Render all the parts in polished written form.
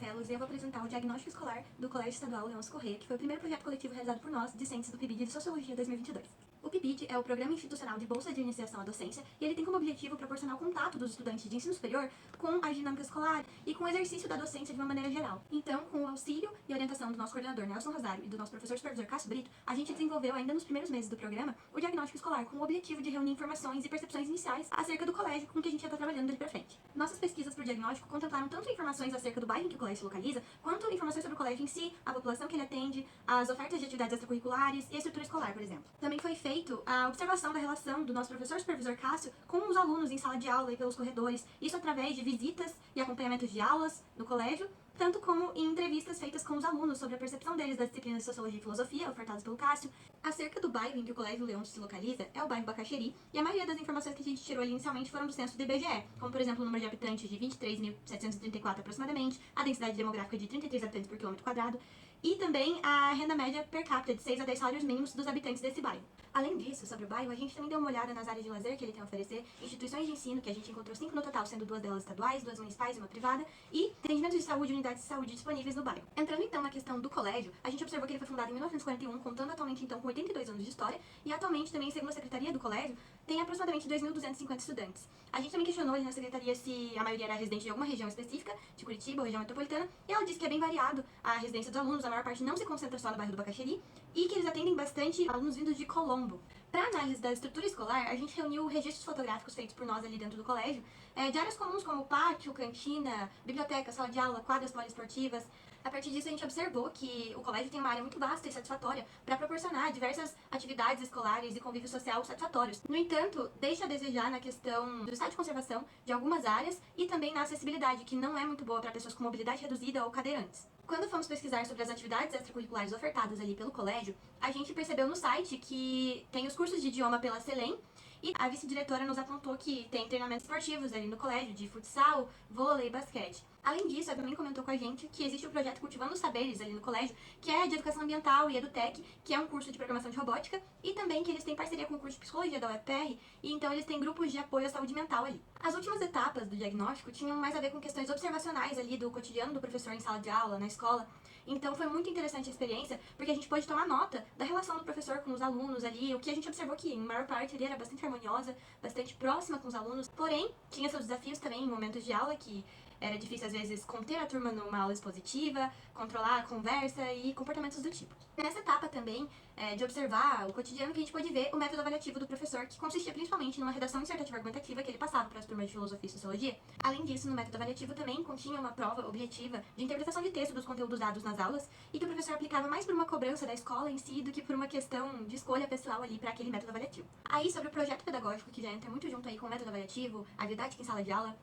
Barcelos e eu vou apresentar o diagnóstico escolar do Colégio Estadual Leôncio Corrêa, que foi o primeiro projeto coletivo realizado por nós, discentes do PIBID de Sociologia 2022. O PIBID é o Programa Institucional de Bolsa de Iniciação à Docência e ele tem como objetivo proporcionar o contato dos estudantes de ensino superior com a dinâmica escolar e com o exercício da docência de uma maneira geral. Então, com o auxílio e orientação do nosso coordenador Nelson Rosário e do nosso professor supervisor Cássio Brito, a gente desenvolveu ainda nos primeiros meses do programa o diagnóstico escolar com o objetivo de reunir informações e percepções iniciais acerca do colégio com que a gente ia estar trabalhando dali pra frente. Nossas pesquisas para o diagnóstico contemplaram tanto informações acerca do bairro em que o colégio se localiza, quanto informações sobre o colégio em si, a população que ele atende, as ofertas de atividades extracurriculares e a estrutura escolar, por exemplo. Também foi feito a observação da relação do nosso professor supervisor Cássio com os alunos em sala de aula e pelos corredores, isso através de visitas e acompanhamentos de aulas no colégio, tanto como em entrevistas feitas com os alunos sobre a percepção deles das disciplinas de Sociologia e Filosofia, ofertadas pelo Cássio. Acerca do bairro em que o Colégio Leôncio se localiza, é o bairro Bacaxeri, e a maioria das informações que a gente tirou ali inicialmente foram do censo do IBGE, como por exemplo o número de habitantes de 23.734 aproximadamente, a densidade demográfica de 33 habitantes por quilômetro quadrado, e também a renda média per capita de 6 a 10 salários mínimos dos habitantes desse bairro. Além disso, sobre o bairro, a gente também deu uma olhada nas áreas de lazer que ele tem a oferecer, instituições de ensino, que a gente encontrou 5 no total, sendo 2 delas estaduais, 2 municipais e uma privada, e atendimentos de saúde e unidades de saúde disponíveis no bairro. Entrando então na questão do colégio, a gente observou que ele foi fundado em 1941, contando atualmente então com 82 anos de história, e atualmente também, segundo a secretaria do colégio, tem aproximadamente 2.250 estudantes. A gente também questionou ali na secretaria se a maioria era residente de alguma região específica, de Curitiba ou região metropolitana, e ela disse que é bem variado a residência dos alunos, a maior parte não se concentra só no bairro do Bacaxeri, e que eles atendem bastante alunos vindos de Colombo. Para análise da estrutura escolar, a gente reuniu registros fotográficos feitos por nós ali dentro do colégio, de áreas comuns como pátio, cantina, biblioteca, sala de aula, quadras poliesportivas. A partir disso, a gente observou que o colégio tem uma área muito vasta e satisfatória para proporcionar diversas atividades escolares e convívio social satisfatórios. No entanto, deixa a desejar na questão do estado de conservação de algumas áreas e também na acessibilidade, que não é muito boa para pessoas com mobilidade reduzida ou cadeirantes. Quando fomos pesquisar sobre as atividades extracurriculares ofertadas ali pelo colégio, a gente percebeu no site que tem os cursos de idioma pela Selem, e a vice-diretora nos apontou que tem treinamentos esportivos ali no colégio, de futsal, vôlei e basquete. Além disso, ela também comentou com a gente que existe o projeto Cultivando os Saberes ali no colégio, que é de Educação Ambiental e EduTech, que é um curso de programação de robótica, e também que eles têm parceria com o curso de Psicologia da UFPR, e então eles têm grupos de apoio à saúde mental ali. As últimas etapas do diagnóstico tinham mais a ver com questões observacionais ali do cotidiano do professor em sala de aula, na escola. Então foi muito interessante a experiência, porque a gente pôde tomar nota da relação do professor com os alunos ali, o que a gente observou que, em maior parte, ele era bastante harmoniosa, bastante próxima com os alunos, porém, tinha seus desafios também em momentos de aula, que era difícil às vezes conter a turma numa aula expositiva, controlar a conversa e comportamentos do tipo. Nessa etapa também, de observar o cotidiano, que a gente pôde ver o método avaliativo do professor, que consistia principalmente numa redação dissertativa argumentativa que ele passava para as turmas de filosofia e sociologia. Além disso, no método avaliativo também continha uma prova objetiva de interpretação de texto dos conteúdos dados nas aulas, e que o professor aplicava mais por uma cobrança da escola em si do que por uma questão de escolha pessoal ali para aquele método avaliativo. Aí, sobre o projeto pedagógico, que já entra muito junto aí com o método avaliativo, a didática em sala de aula,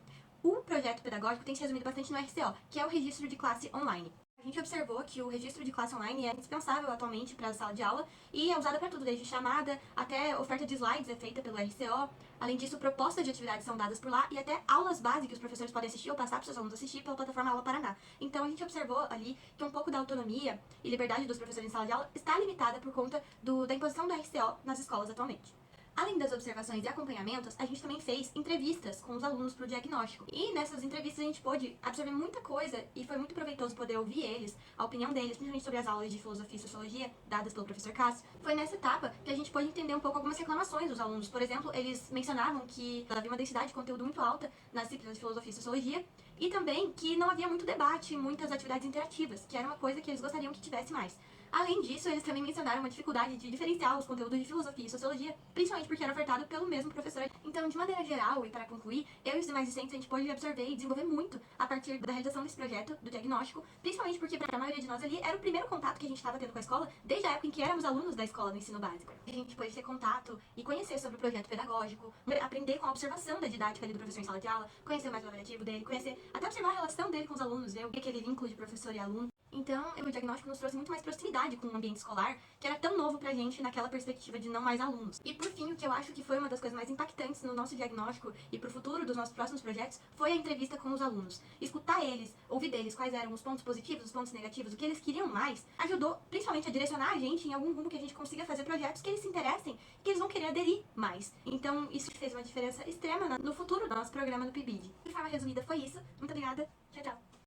o projeto pedagógico tem se resumido bastante no RCO, que é o registro de classe online. A gente observou que o registro de classe online é indispensável atualmente para a sala de aula e é usada para tudo, desde chamada até oferta de slides é feita pelo RCO. Além disso, propostas de atividades são dadas por lá e até aulas básicas que os professores podem assistir ou passar para os seus alunos assistir pela plataforma Aula Paraná. Então a gente observou ali que um pouco da autonomia e liberdade dos professores em sala de aula está limitada por conta da imposição do RCO nas escolas atualmente. Além das observações e acompanhamentos, a gente também fez entrevistas com os alunos para o diagnóstico. E nessas entrevistas a gente pôde absorver muita coisa e foi muito proveitoso poder ouvir eles, a opinião deles, principalmente sobre as aulas de filosofia e sociologia dadas pelo professor Cássio. Foi nessa etapa que a gente pôde entender um pouco algumas reclamações dos alunos. Por exemplo, eles mencionavam que havia uma densidade de conteúdo muito alta nas disciplinas de filosofia e sociologia e também que não havia muito debate, muitas atividades interativas, que era uma coisa que eles gostariam que tivesse mais. Além disso, eles também mencionaram uma dificuldade de diferenciar os conteúdos de filosofia e sociologia, principalmente porque era ofertado pelo mesmo professor. Então, de maneira geral, e para concluir, eu e os demais discentes a gente pôde absorver e desenvolver muito a partir da realização desse projeto, do diagnóstico, principalmente porque para a maioria de nós ali era o primeiro contato que a gente estava tendo com a escola, desde a época em que éramos alunos da escola no ensino básico. A gente pôde ter contato e conhecer sobre o projeto pedagógico, aprender com a observação da didática ali do professor em sala de aula, conhecer o método avaliativo dele, conhecer, até observar a relação dele com os alunos, ver o que é aquele vínculo de professor e aluno. Então, o diagnóstico nos trouxe muito mais proximidade com o ambiente escolar, que era tão novo pra gente naquela perspectiva de não mais alunos. E por fim, o que eu acho que foi uma das coisas mais impactantes no nosso diagnóstico e pro futuro dos nossos próximos projetos foi a entrevista com os alunos. Escutar eles, ouvir deles quais eram os pontos positivos, os pontos negativos, o que eles queriam mais, ajudou principalmente a direcionar a gente em algum rumo que a gente consiga fazer projetos que eles se interessem, que eles vão querer aderir mais. Então, isso fez uma diferença extrema no futuro do nosso programa do PIBID. De forma resumida, foi isso. Muito obrigada. Tchau, tchau.